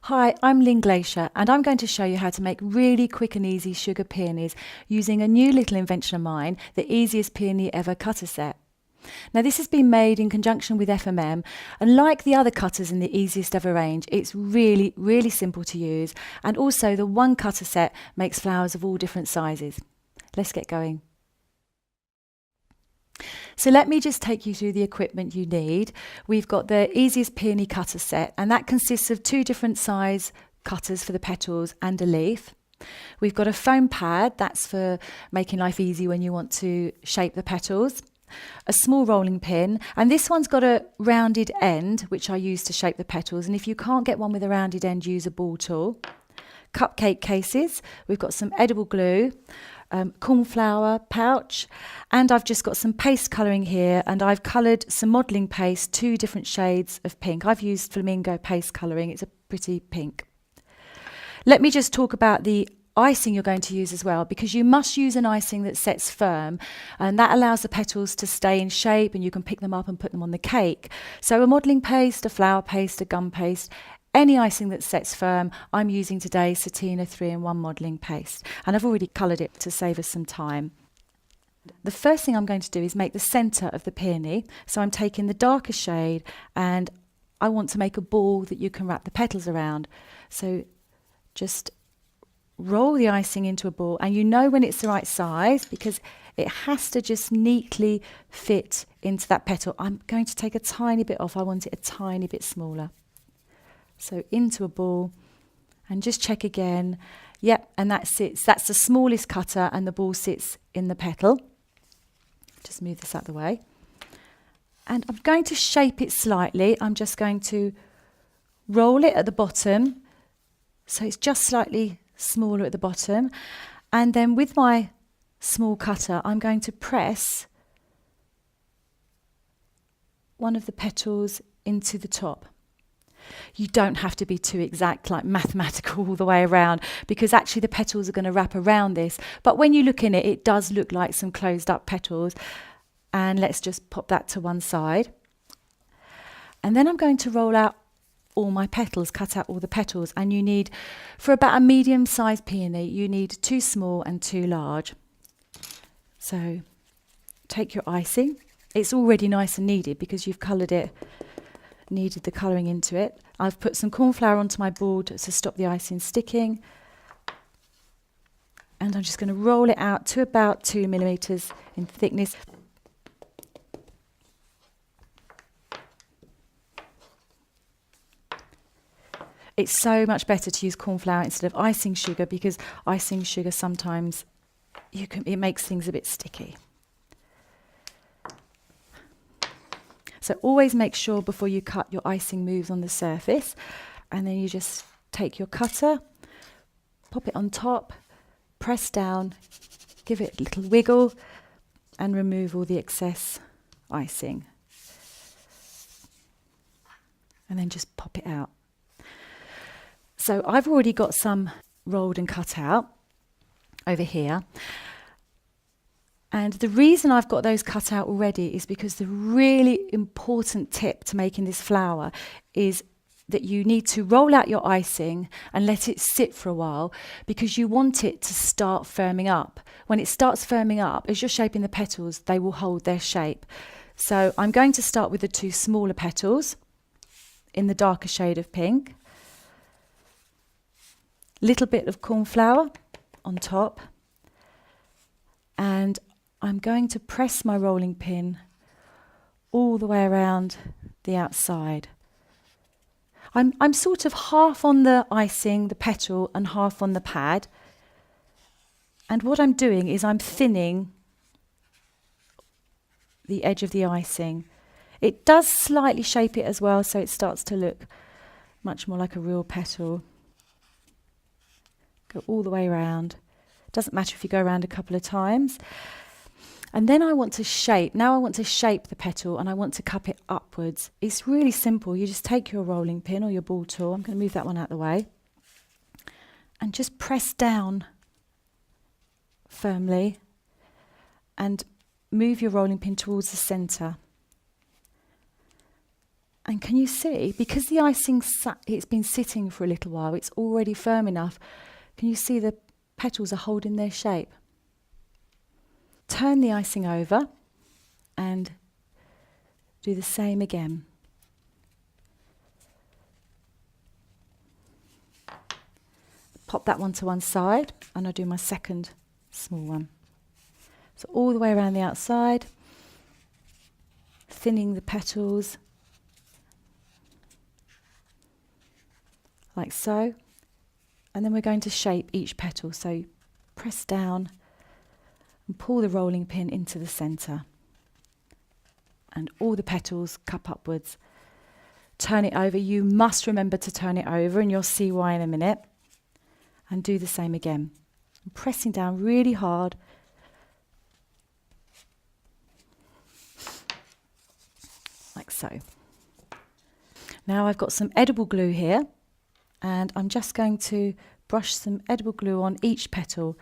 Hi, I'm Lynn Glacier and I'm going to show you how to make really quick and easy sugar peonies using a new little invention of mine, the Easiest Peony Ever cutter set. Now this has been made in conjunction with FMM, and like the other cutters in the Easiest Ever range, it's really simple to use, and also the one cutter set makes flowers of all different sizes. Let's get going. So let me just take you through the equipment you need. We've got the Easiest Peony cutter set, and that consists of two different size cutters for the petals and a leaf. We've got a foam pad, that's for making life easy when you want to shape the petals. A small rolling pin, and this one's got a rounded end which I use to shape the petals, and if you can't get one with a rounded end, use a ball tool. Cupcake cases, we've got some edible glue, cornflower pouch, and I've just got some paste colouring here, and I've coloured some modelling paste, two different shades of pink. I've used flamingo paste colouring, it's a pretty pink. Let me just talk about the icing you're going to use as well, because you must use an icing that sets firm, and that allows the petals to stay in shape and you can pick them up and put them on the cake. So a modelling paste, a flour paste, a gum paste, any icing that sets firm. I'm using today Satina 3-in-1 modelling paste, and I've already coloured it to save us some time. The first thing I'm going to do is make the centre of the peony, so I'm taking the darker shade and I want to make a ball that you can wrap the petals around. So just roll the icing into a ball, and you know when it's the right size because it has to just neatly fit into that petal. I'm going to take a tiny bit off, I want it a tiny bit smaller. So into a ball, and just check again. Yep, and that sits, that's the smallest cutter, and the ball sits in the petal. Just move this out of the way. And I'm going to shape it slightly. I'm just going to roll it at the bottom, so it's just slightly smaller at the bottom. And then with my small cutter, I'm going to press one of the petals into the top. You don't have to be too exact, like mathematical all the way around, because actually the petals are going to wrap around this. But when you look in it, it does look like some closed up petals. And let's just pop that to one side. And then I'm going to roll out all my petals, cut out all the petals. And you need, for about a medium sized peony, you need 2 small and 2 large. So take your icing. It's already nice and kneaded because you've coloured it, kneaded the colouring into it. I've put some corn flour onto my board to stop the icing sticking. And I'm just going to roll it out to about 2 millimetres in thickness. It's so much better to use corn flour instead of icing sugar, because icing sugar sometimes it makes things a bit sticky. So always make sure before you cut your icing moves on the surface, and then you just take your cutter, pop it on top, press down, give it a little wiggle, and remove all the excess icing. And then just pop it out. So I've already got some rolled and cut out over here. And the reason I've got those cut out already is because the really important tip to making this flower is that you need to roll out your icing and let it sit for a while, because you want it to start firming up. When it starts firming up, as you're shaping the petals, they will hold their shape. So I'm going to start with the 2 smaller petals in the darker shade of pink. Little bit of corn flour on top, and I'm going to press my rolling pin all the way around the outside. I'm sort of half on the icing, the petal, and half on the pad. And what I'm doing is I'm thinning the edge of the icing. It does slightly shape it as well, so it starts to look much more like a real petal. Go all the way around. Doesn't matter if you go around a couple of times. And then I want to shape. Now I want to shape the petal, and I want to cup it upwards. It's really simple. You just take your rolling pin or your ball tool. I'm going to move that one out of the way. And just press down firmly and move your rolling pin towards the centre. And can you see, because the icing it's been sitting for a little while, it's already firm enough. Can you see the petals are holding their shape? Turn the icing over and do the same again. Pop that one to one side and I'll do my second small one. So all the way around the outside, thinning the petals like so. And then we're going to shape each petal. So press down and pull the rolling pin into the centre. And all the petals cup upwards. Turn it over. You must remember to turn it over and you'll see why in a minute. And do the same again. I'm pressing down really hard. Like so. Now I've got some edible glue here. And I'm just going to brush some edible glue on each petal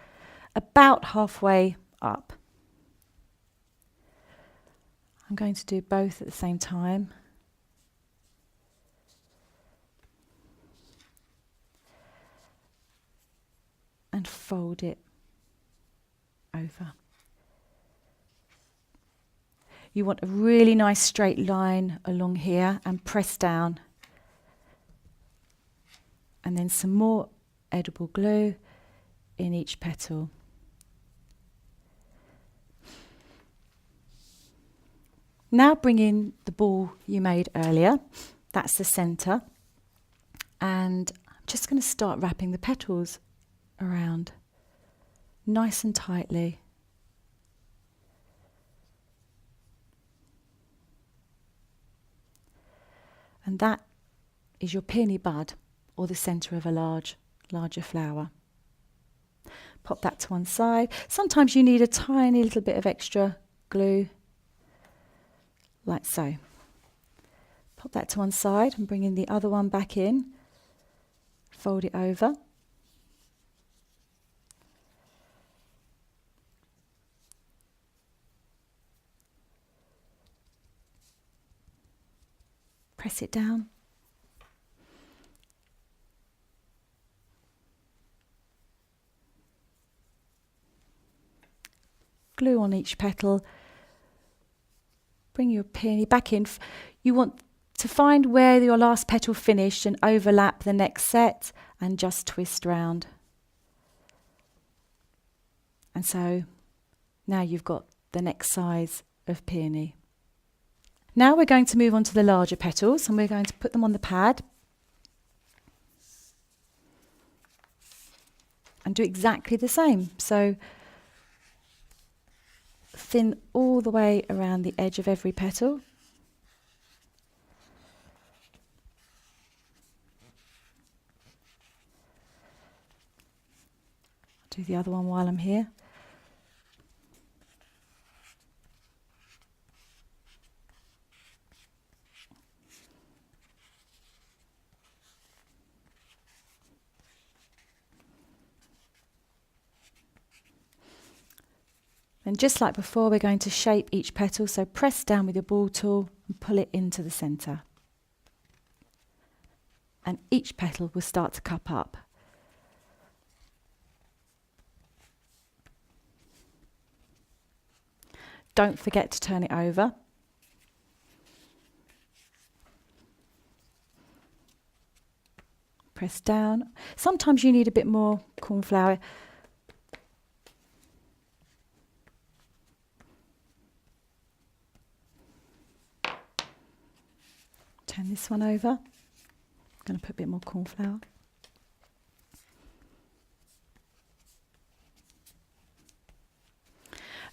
about halfway up. I'm going to do both at the same time. And fold it over. You want a really nice straight line along here and press down. And then some more edible glue in each petal. Now bring in the ball you made earlier. That's the centre. And I'm just going to start wrapping the petals around nice and tightly. And that is your peony bud, or the centre of a larger flower. Pop that to one side. Sometimes you need a tiny little bit of extra glue, like so. Pop that to one side and bring in the other one back in. Fold it over. Press it down. Glue on each petal. Bring your peony back in. You want to find where your last petal finished and overlap the next set and just twist round. And so now you've got the next size of peony. Now we're going to move on to the larger petals and we're going to put them on the pad and do exactly the same. So thin all the way around the edge of every petal. I'll do the other one while I'm here. And just like before, we're going to shape each petal, so press down with your ball tool and pull it into the centre. And each petal will start to cup up. Don't forget to turn it over. Press down. Sometimes you need a bit more corn flour. Turn this one over. I'm going to put a bit more corn flour.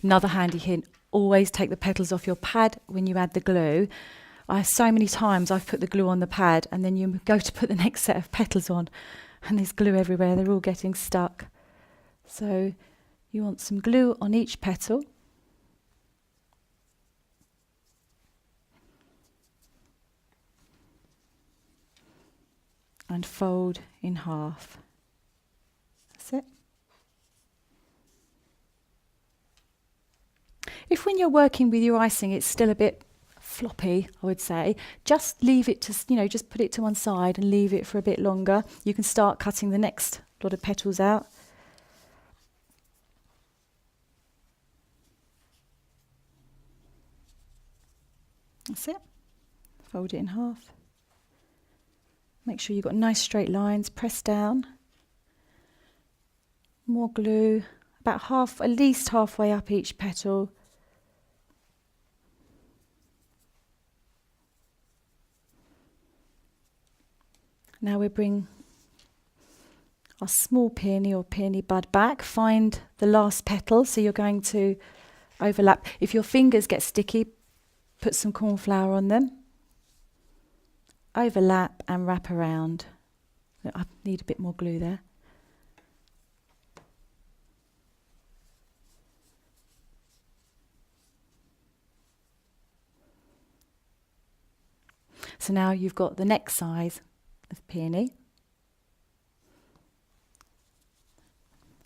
Another handy hint, always take the petals off your pad when you add the glue. So many times I've put the glue on the pad and then you go to put the next set of petals on and there's glue everywhere, they're all getting stuck. So you want some glue on each petal. And fold in half. That's it. If when you're working with your icing it's still a bit floppy, I would say, just leave it to, just put it to one side and leave it for a bit longer. You can start cutting the next lot of petals out. That's it. Fold it in half. Make sure you've got nice straight lines. Press down. More glue. About half, at least halfway up each petal. Now we bring our small peony or peony bud back. Find the last petal, so you're going to overlap. If your fingers get sticky, put some corn flour on them. Overlap and wrap around. I need a bit more glue there. So now you've got the next size of peony.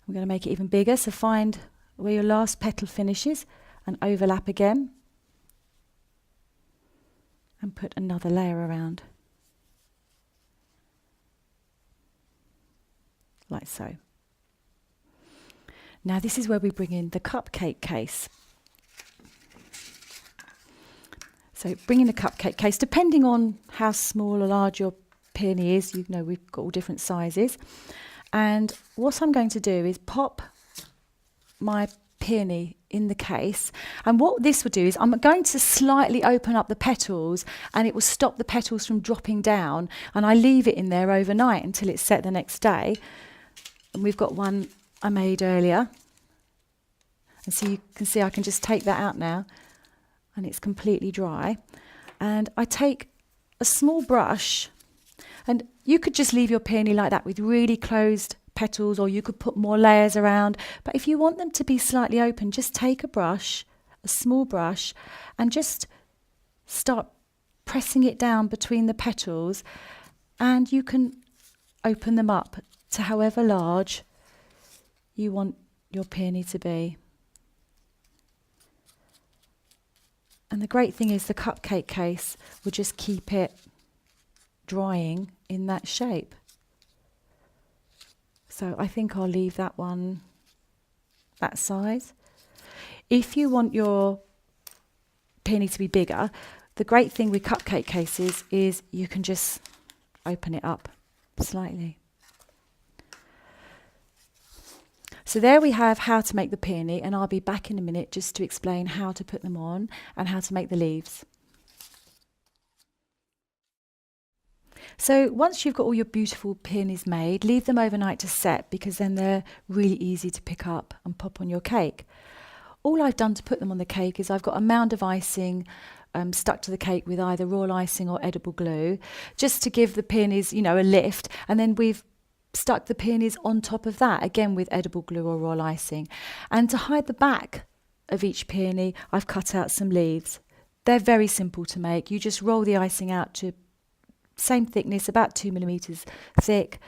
I'm going to make it even bigger, so find where your last petal finishes and overlap again. And put another layer around. Like so. Now this is where we bring in the cupcake case. So bring in the cupcake case, depending on how small or large your peony is, we've got all different sizes. And what I'm going to do is pop my peony in the case, and what this will do is I'm going to slightly open up the petals, and it will stop the petals from dropping down, and I leave it in there overnight until it's set the next day. And we've got one I made earlier, and so you can see I can just take that out now, and it's completely dry. And I take a small brush, and you could just leave your peony like that with really closed petals, or you could put more layers around, but if you want them to be slightly open, just take a brush, a small brush, and just start pressing it down between the petals, and you can open them up to however large you want your peony to be. And the great thing is the cupcake case will just keep it drying in that shape. So I think I'll leave that one that size. If you want your peony to be bigger, the great thing with cupcake cases is you can just open it up slightly. So there we have how to make the peony, and I'll be back in a minute just to explain how to put them on and how to make the leaves. So once you've got all your beautiful peonies made, leave them overnight to set, because then they're really easy to pick up and pop on your cake. All I've done to put them on the cake is I've got a mound of icing stuck to the cake with either raw icing or edible glue, just to give the peonies, a lift, and then we've stuck the peonies on top of that, again with edible glue or raw icing. And to hide the back of each peony, I've cut out some leaves. They're very simple to make. You just roll the icing out to same thickness, about 2 millimeters thick.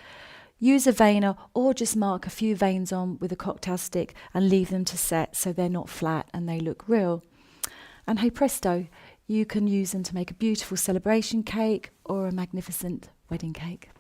Use a veiner or just mark a few veins on with a cocktail stick and leave them to set so they're not flat and they look real. And hey presto, you can use them to make a beautiful celebration cake or a magnificent wedding cake.